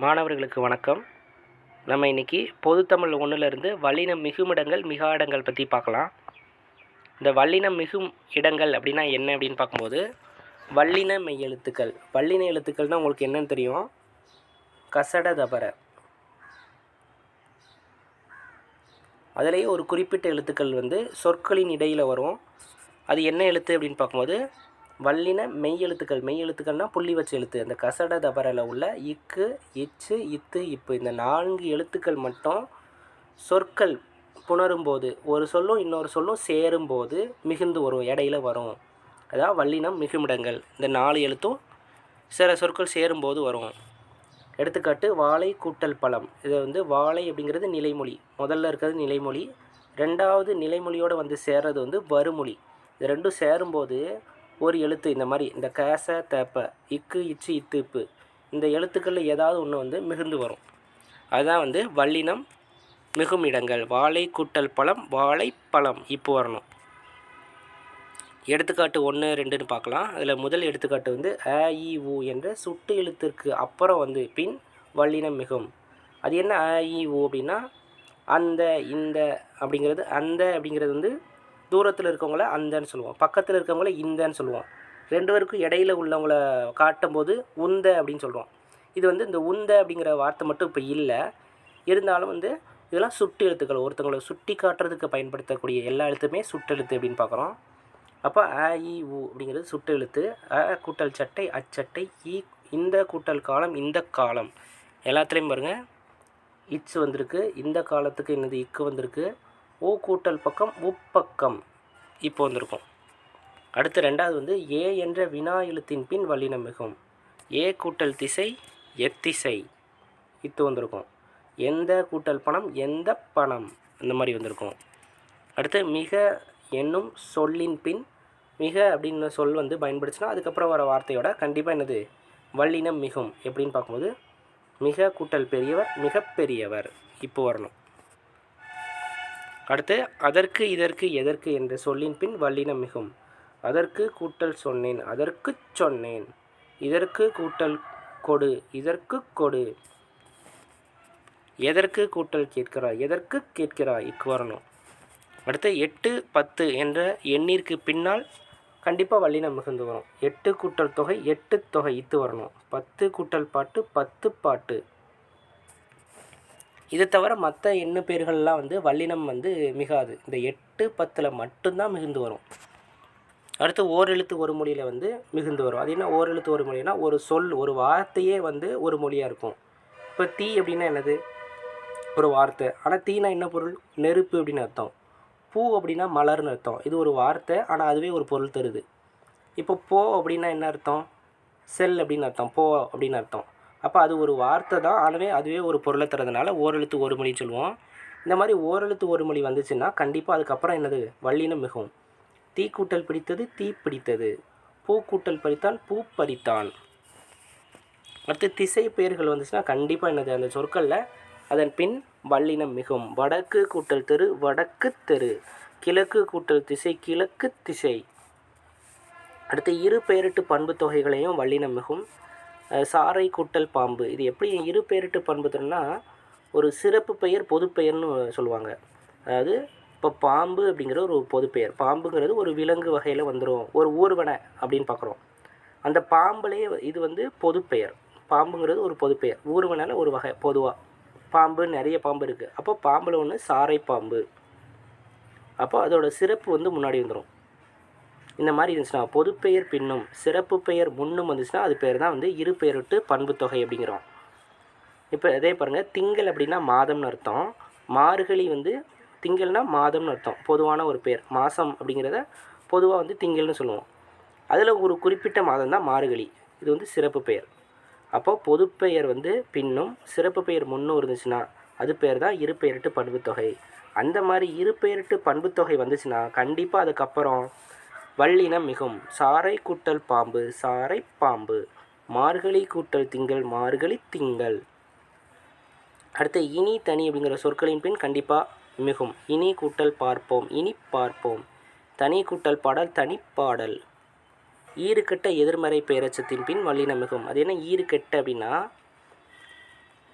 மாணவர்களுக்கு வணக்கம். நம்ம இன்றைக்கி பொதுத்தமிழ் 1லேருந்து வல்லினம் மிகுமிடங்கள் மிகாடங்கள் பற்றி பார்க்கலாம். இந்த வல்லினம் மிகும் இடங்கள் அப்படின்னா என்ன அப்படின்னு பார்க்கும்போது, வல்லின மெய் எழுத்துக்கள். வல்லின எழுத்துக்கள்னால் உங்களுக்கு என்னன்னு தெரியும். கசட தபர. அதிலேயே ஒரு குறிப்பிட்ட எழுத்துக்கள் சொற்களின் இடையில் வரும். அது என்ன எழுத்து அப்படின்னு பார்க்கும்போது வல்லின மெய் எழுத்துக்கள். மெய் எழுத்துக்கள்னால் புள்ளி வச்ச எழுத்து. அந்த கசட தபரில் உள்ள இக்கு, இச்சு, இத்து, இப்பு இந்த 4 எழுத்துக்கள் மட்டும் சொற்கள் புணரும்போது ஒரு சொல்லும் இன்னொரு சொல்லும் சேரும்போது மிகுந்து வரும், இடையில வரும். அதான் வல்லினம் மிகுமிடங்கள். இந்த 4 எழுத்தும் சில சொற்கள் சேரும்போது வரும். எடுத்துக்காட்டு வாழை கூட்டல் பழம். இது வாழை அப்படிங்கிறது நிலைமொழி. முதல்ல இருக்கிறது நிலைமொழி. ரெண்டாவது நிலைமொழியோடு சேர்றது வருமொழி. இது ரெண்டும் சேரும்போது ஒரு எழுத்து இந்த மாதிரி இந்த கேச தேப்ப இக்கு இச்சு இத்து இப்பு இந்த எழுத்துக்களில் ஏதாவது ஒன்று மிகுந்து வரும். அதுதான் வல்லினம் மிகும் இடங்கள். வாழை கூட்டல் பழம், வாழைப்பழம் இப்போ வரணும். எடுத்துக்காட்டு 1, 2ன்னு பார்க்கலாம். அதில் முதல் எடுத்துக்காட்டு அ இ உ என்ற சுட்டு எழுத்திற்கு அப்புறம் பின் வல்லினம் மிகும். அது என்ன அ இ உ அப்படின்னா அந்த இந்த அப்படிங்கிறது. அந்த அப்படிங்கிறது தூரத்தில் இருக்கவங்கள அந்தன்னு சொல்லுவோம், பக்கத்தில் இருக்கவங்கள இந்தன்னு சொல்லுவோம். 2 பேருக்கும் இடையில உள்ளவங்கள காட்டும்போது உந்த அப்படின்னு சொல்கிறோம். இது இந்த உந்த அப்படிங்கிற வார்த்தை மட்டும் இப்போ இல்லை. இருந்தாலும் இதெல்லாம் சுட்டு எழுத்துக்கள். ஒருத்தவங்களை சுட்டி காட்டுறதுக்கு பயன்படுத்தக்கூடிய எல்லா எழுத்துமே சுட்டெழுத்து அப்படின்னு பார்க்குறோம். அப்போ அ இ உ அப்படிங்கிறது சுட்டு எழுத்து. அ கூட்டல் சட்டை அச்சட்டை, இ இந்த கூட்டல் காலம் இந்த காலம். எல்லாத்துலேயும் பாருங்கள் இச்சு வந்திருக்கு. இந்த காலத்துக்கு என்னது இக்கு வந்திருக்கு. ஓ கூட்டல் பக்கம் உப்பக்கம் இப்போ வந்திருக்கும். அடுத்து ரெண்டாவது ஏ என்ற வினா எழுத்தின் பின் வல்லினம் மிகும். ஏ கூட்டல் திசை எத்திசை இத்து வந்திருக்கும். எந்த கூட்டல் பணம் எந்த பணம் இந்த மாதிரி வந்திருக்கும். அடுத்து மிக என்னும் சொல்லின் பின் மிக அப்படின்னு சொல் பயன்படுச்சுன்னா அதுக்கப்புறம் வர வார்த்தையோட கண்டிப்பாக என்னது வல்லினம் மிகும். எப்படின்னு பார்க்கும்போது மிக கூட்டல் பெரியவர் மிகப்பெரியவர் இப்போ வரணும். அடுத்து அதற்கு இதற்கு எதற்கு என்ற சொல்லின் பின் வல்லினம் மிகும். அதற்கு கூட்டல் சொன்னேன் அதற்கு சொன்னேன். இதற்கு கூட்டல் கொடு இதற்கு கொடு. எதற்கு கூட்டல் கேட்கிறாய் எதற்கு கேட்கிறாய் இக்கு வரணும். அடுத்து 8, 10 என்ற எண்ணிற்கு பின்னால் கண்டிப்பாக வல்லினம் மிகுந்து வரும். 8 கூட்டல் தொகை 8 தொகை இத்து வரணும். 10 கூட்டல் பாட்டு 10 பாட்டு. இது தவிர மற்ற எண்ணு பேர்கள்லாம் வல்லினம் மிகாது. இந்த 8, 10 மட்டும்தான் மிகுந்து வரும். அடுத்து ஓரெழுத்து ஒரு மொழியில் மிகுந்து வரும். அது என்ன ஓரெழுத்து ஒரு மொழினா ஒரு சொல் ஒரு வார்த்தையே ஒரு மொழியாக இருக்கும். இப்போ தீ அப்படின்னா என்னது ஒரு வார்த்தை. ஆனால் தீனா என்ன பொருள் நெருப்பு அப்படின்னு அர்த்தம். பூ அப்படின்னா மலர்னு அர்த்தம். இது ஒரு வார்த்தை ஆனால் அதுவே ஒரு பொருள் தருது. இப்போ போ அப்படின்னா என்ன அர்த்தம் செல் அப்படின்னு அர்த்தம். போ அப்படின்னு அர்த்தம். அப்போ அது ஒரு வார்த்தை தான் ஆனால் அதுவே ஒரு பொருளை தரதுனால ஓரெழுத்து ஒரு மொழி சொல்லுவோம். இந்த மாதிரி ஓரெழுத்து ஒரு மொழி வந்துச்சுன்னா கண்டிப்பாக அதுக்கப்புறம் என்னது வல்லினம் மிகும். தீ கூட்டல் பிடித்தது தீ பிடித்தது. பூ கூட்டல் பறித்தான் பூ பறித்தான். அடுத்து திசை பெயர்கள் வந்துச்சுன்னா கண்டிப்பாக என்னது அந்த சொற்களில் அதன் பின் வல்லினம் மிகும். வடக்கு கூட்டல் தெரு வடக்கு தெரு. கிழக்கு கூட்டல் திசை கிழக்கு திசை. அடுத்து இரு பெயரிட்டு பண்பு தொகைகளையும் வல்லினம் மிகும். சாறை கூட்டல் பாம்பு. இது எப்படி இரு பெயரிட்டு பண்பு தொகைன்னா ஒரு சிறப்பு பெயர் பொது பெயர்னு சொல்லுவாங்க. அதாவது இப்போ பாம்பு அப்படிங்கிற ஒரு பொது பெயர். பாம்புங்கிறது ஒரு விலங்கு வகையில் வந்துடும். ஒரு ஊர்வனை அப்படின்னு பார்க்குறோம். அந்த பாம்புலேயே இது பொது பெயர். பாம்புங்கிறது ஒரு பொது பெயர். ஊர்வனைன்னு ஒரு வகை பொதுவாக பாம்பு நிறைய பாம்பு இருக்குது. அப்போ பாம்பில் ஒன்று சாறை பாம்பு. அப்போ அதோட சிறப்பு முன்னாடி வந்துடும். இந்த மாதிரி இருந்துச்சுன்னா பொதுப்பெயர் பின்னும் சிறப்பு பெயர் முன்னும் வந்துச்சுன்னா அது பேர் தான் இரு பெயரிட்டு பண்பு தொகை அப்படிங்கிறோம். இப்போ அதே பாருங்கள் திங்கள் அப்படின்னா மாதம்னு அர்த்தம். மார்கழி திங்கள்னா மாதம்னு அர்த்தம். பொதுவான ஒரு பெயர். மாதம் அப்படிங்கிறத பொதுவாக திங்கள்னு சொல்லுவோம். அதில் ஒரு குறிப்பிட்ட மாதம் தான் மார்கழி. இது சிறப்பு பெயர். அப்போ பொதுப்பெயர் பின்னும் சிறப்பு பெயர் முன்னும் இருந்துச்சுன்னா அது பேர் தான் இரு பெயரிட்டு பண்பு தொகை. அந்த மாதிரி இரு பெயரிட்டு பண்பு தொகை வந்துச்சுன்னா கண்டிப்பாக அதுக்கப்புறம் வல்லினம் மிகும். சாறை கூட்டல் பாம்பு சாறை பாம்பு. மார்கழி கூட்டல் திங்கள் மார்கழி திங்கள். அடுத்து இனி தனி அப்படிங்கிற சொற்களின் பின் கண்டிப்பாக மிகும். இனி கூட்டல் பார்ப்போம் இனி பார்ப்போம். தனி கூட்டல் பாடல் தனிப்பாடல். ஈறுகெட்ட எதிர்மறை பெயரச்சத்தின் பின் வல்லினம் மிகும். அது என்ன ஈறுகெட்ட அப்படின்னா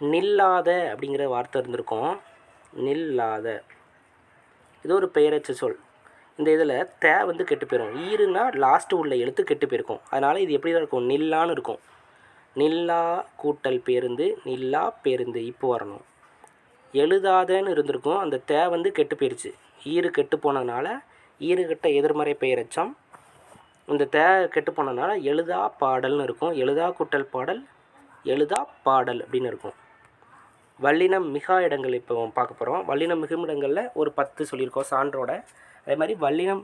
நில்லாத அப்படிங்கிற வார்த்தை இருந்திருக்கும். நில்லாத இது ஒரு பெயரச்ச சொல். இந்த இதில் தே வந்து கெட்டு போயிடும். ஈருன்னா லாஸ்ட்டு உள்ள எழுத்து கெட்டு போயிருக்கும். அதனால் இது எப்படி தான் இருக்கும், நில்லான்னு இருக்கும். நில்லா கூட்டல் பேருந்து, நில்லா பேருந்து இப்போ வரணும். எழுதாதன்னு இருந்திருக்கும். அந்த தே வந்து கெட்டு போயிருச்சு. ஈறு கெட்டு போனதுனால ஈறு கெட்ட எதிர்மறை பெயரச்சம். இந்த தே கெட்டு போனதுனால எழுதா பாடல்னு இருக்கும். எழுதா கூட்டல் பாடல், எழுதா பாடல் அப்படின்னு இருக்கும். வல்லினம் மிகா இடங்கள் இப்போ பார்க்க போகிறோம். வல்லினம் மிகுமிடங்களில் ஒரு 10 சொல்லியிருக்கோம் சான்றோட. அதே மாதிரி வல்லினம்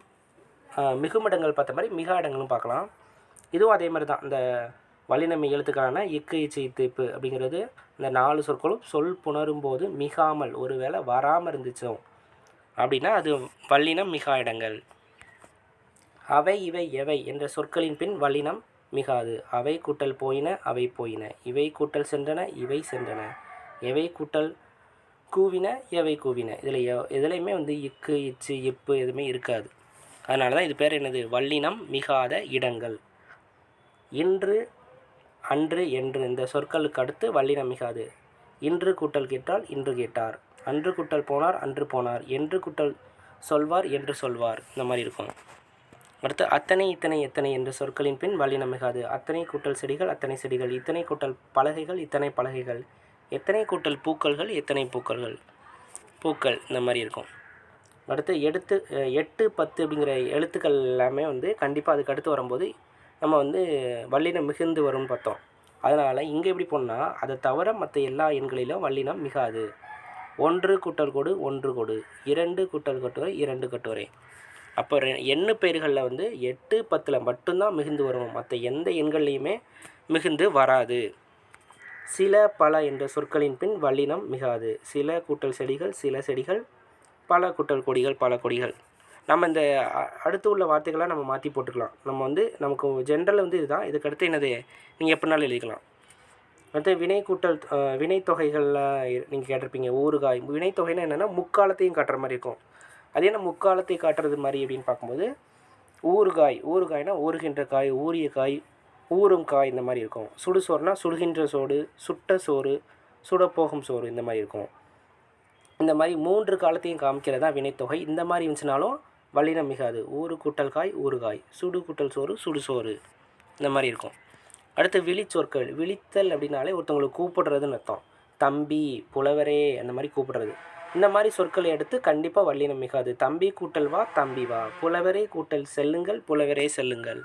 மிகுமிடங்கள் பார்த்த மாதிரி மிகா இடங்களும் பார்க்கலாம். இதுவும் அதே மாதிரி தான். இந்த வல்லினம் எழுத்துக்கான இக்கு இச்சு இத்து இப்பு அப்படிங்கிறது இந்த 4 சொற்களும் சொல் புணரும் போது மிகாமல் ஒரு வேளை வராமல் இருந்துச்சோம் அப்படின்னா அது வல்லினம் மிகா இடங்கள். அவை இவை எவை என்ற சொற்களின் பின் வல்லினம் மிகாது. அவை கூட்டல் போயின, அவை போயின. இவை கூட்டல் சென்றன, இவை சென்றன. எவை கூட்டல் கூவின, எவை கூவின. இதில் எதுலேயுமே வந்து இக்கு இச்சு இப்பு எதுவுமே இருக்காது. அதனால தான் இது பேர் என்னது, வல்லினம் மிகாத இடங்கள். இன்று அன்று என்று இந்த சொற்களுக்கு அடுத்து வல்லினம் மிகாது. இன்று கூட்டல் கேட்டால் இன்று கேட்டார். அன்று கூட்டல் போனார் அன்று போனார். என்று கூட்டல் சொல்வார் என்று சொல்வார். இந்த மாதிரி இருக்கும். அடுத்து அத்தனை இத்தனை எத்தனை என்ற சொற்களின் பின் வல்லினம் மிகாது. அத்தனை கூட்டல் செடிகள் அத்தனை செடிகள். இத்தனை கூட்டல் பலகைகள் இத்தனை பலகைகள். எத்தனை கூட்டல் பூக்கள்கள் எத்தனை பூக்கள்கள். பூக்கள் இந்த மாதிரி இருக்கும். அடுத்து 8 10 அப்படிங்கிற எழுத்துக்கள் எல்லாமே வந்து கண்டிப்பாக அதுக்கு அடுத்து வரும்போது நம்ம வந்து வல்லினம் மிகுந்து வரும்னு பார்த்தோம். அதனால் இங்கே எப்படி போனால் அதை தவிர மற்ற எல்லா எண்களிலும் வல்லினம் மிகாது. 1 கூட்டல் கோடு 1 கோடு. 2 கூட்டல் கட்டுரை 2 கட்டுரை. அப்போ எண்ணு பெயர்களில் வந்து 8 10 மட்டும்தான் மிகுந்து வரும். மற்ற எந்த எண்கள்லையுமே மிகுந்து வராது. சில பல என்ற சொற்களின் பின் வல்லினம் மிகாது. சில கூட்டல் செடிகள் சில செடிகள். பல கூட்டல் கொடிகள் பல கொடிகள். நம்ம இந்த அடுத்து உள்ள வார்த்தைகளாக நம்ம மாற்றி போட்டுக்கலாம். நம்ம வந்து நமக்கு ஜென்ரல் வந்து இதுதான். இதுக்கு அடுத்து என்னது நீங்கள் எப்படினாலும் எழுதிக்கலாம். அடுத்து வினை கூட்டல் வினைத்தொகைகளில் நீங்கள் கேட்டிருப்பீங்க. ஊறுகாய் வினைத்தொகைன்னா என்னென்னா முக்காலத்தையும் காட்டுற மாதிரி இருக்கும். அது என்ன முக்காலத்தை காட்டுறது மாதிரி அப்படின்னு பார்க்கும்போது ஊறுகாய். ஊறுகாய்னா ஊறுகின்ற காய், ஊறிய காய், ஊறும் காய் இந்த மாதிரி இருக்கும். சுடுசோறுனா சுடுகின்ற சோறு, சுட்ட சோறு, சுடப்போகும் சோறு இந்த மாதிரி இருக்கும். இந்த மாதிரி 3 காலத்தையும் காமிக்கிறதா வினைத்தொகை. இந்த மாதிரி இருந்துச்சுனாலும் வல்லினம் மிகாது. ஊறு கூட்டல் காய் ஊறுகாய், சுடு கூட்டல் சோறு சுடுசோறு இந்த மாதிரி இருக்கும். அடுத்து விழிச்சொற்கள். விழித்தல் அப்படின்னாலே ஒருத்தவங்களுக்கு கூப்பிடுறதுன்னு அர்த்தம். தம்பி, புலவரே அந்த மாதிரி கூப்பிடுறது. இந்த மாதிரி சொற்களை எடுத்து கண்டிப்பாக வல்லினம் மிகாது. தம்பி கூட்டல் வா தம்பி வா. புலவரே கூட்டல் செல்லுங்கள் புலவரே செல்லுங்கள்.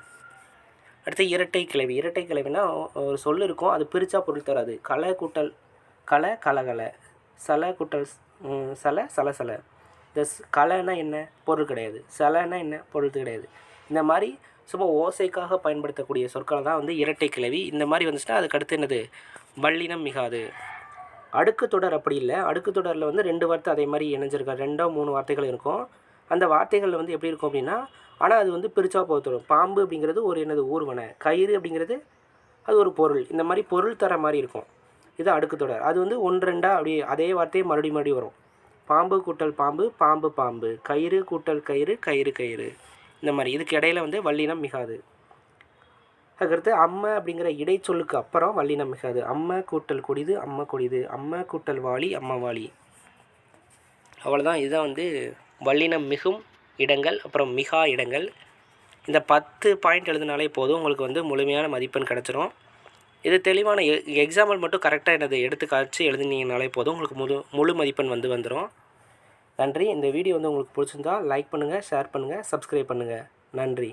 அடுத்து இரட்டை கிளவி. இரட்டை கிளவினா ஒரு சொல் இருக்கும், அது பிரித்தா பொருள் தராது. கலை கூட்டல் கலை கலகலை. சலை கூட்டல் சலை சலசலை. இந்த கலைன்னா என்ன, பொருள் கிடையாது. சலைன்னா என்ன, பொருள் கிடையாது. இந்த மாதிரி சும்மா ஓசைக்காக பயன்படுத்தக்கூடிய சொற்களை தான் வந்து இரட்டை கிளவி. இந்த மாதிரி வந்துச்சுன்னா அதுக்கு அடுத்து என்னது, வல்லினம் மிகாது. அடுக்கு தொடர் அப்படி இல்லை. அடுக்கு தொடரில் வந்து 2 வார்த்தை அதே மாதிரி இணைஞ்சிருக்கா, 2 3 வார்த்தைகள் இருக்கும். அந்த வார்த்தைகளில் வந்து எப்படி இருக்கும் அப்படின்னா, ஆனால் அது வந்து பிரிச்சா போத்துடும். பாம்பு அப்படிங்கிறது ஒரு என்னது ஊர்வன. கயிறு அப்படிங்கிறது அது ஒரு பொருள். இந்த மாதிரி பொருள் தர மாதிரி இருக்கும். இது அடுக்கு தொடர். அது வந்து 1 2 அப்படி அதே வார்த்தையை மறுபடியும் வரும். பாம்பு கூட்டல் பாம்பு பாம்பு பாம்பு. கயிறு கூட்டல் கயிறு கயிறு கயிறு. இந்த மாதிரி இதுக்கு இடையில வந்து வல்லினம் மிகாது. அதுக்கடுத்து அம்மை அப்படிங்கிற இடைச்சொல்லுக்கு அப்புறம் வல்லினம் மிகாது. அம்மை கூட்டல் கொடிது அம்மை கொடிது. அம்மை கூட்டல் வாளி அம்மா வாளி. அவ்வளோதான். இதுதான் வந்து வல்லினம் மிகும் இடங்கள் அப்புறம் மிகா இடங்கள். இந்த 10 பாயிண்ட் எழுதினாலே போதும், உங்களுக்கு வந்து முழுமையான மதிப்பெண் கிடச்சிரும். இது தெளிவான எக்ஸாம்பிள் மட்டும் கரெக்டாக என்னது எடுத்து காய்ச்சி எழுதினீங்கனாலே போதும், உங்களுக்கு முழு மதிப்பெண் வந்துடும். நன்றி. இந்த வீடியோ வந்து உங்களுக்கு பிடிச்சிருந்தா லைக் பண்ணுங்கள், ஷேர் பண்ணுங்கள், சப்ஸ்கிரைப் பண்ணுங்கள். நன்றி.